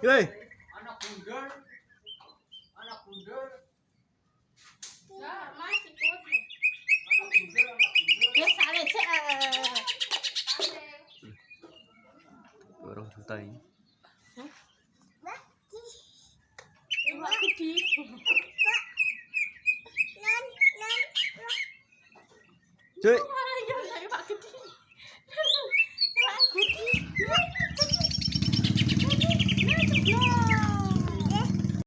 Hei. Anak bundar. Anak bundar. Ya, masih kuat. Anak bundar, anak bundar. Ya, sale sih. Orang santai. Aku di. Cuy.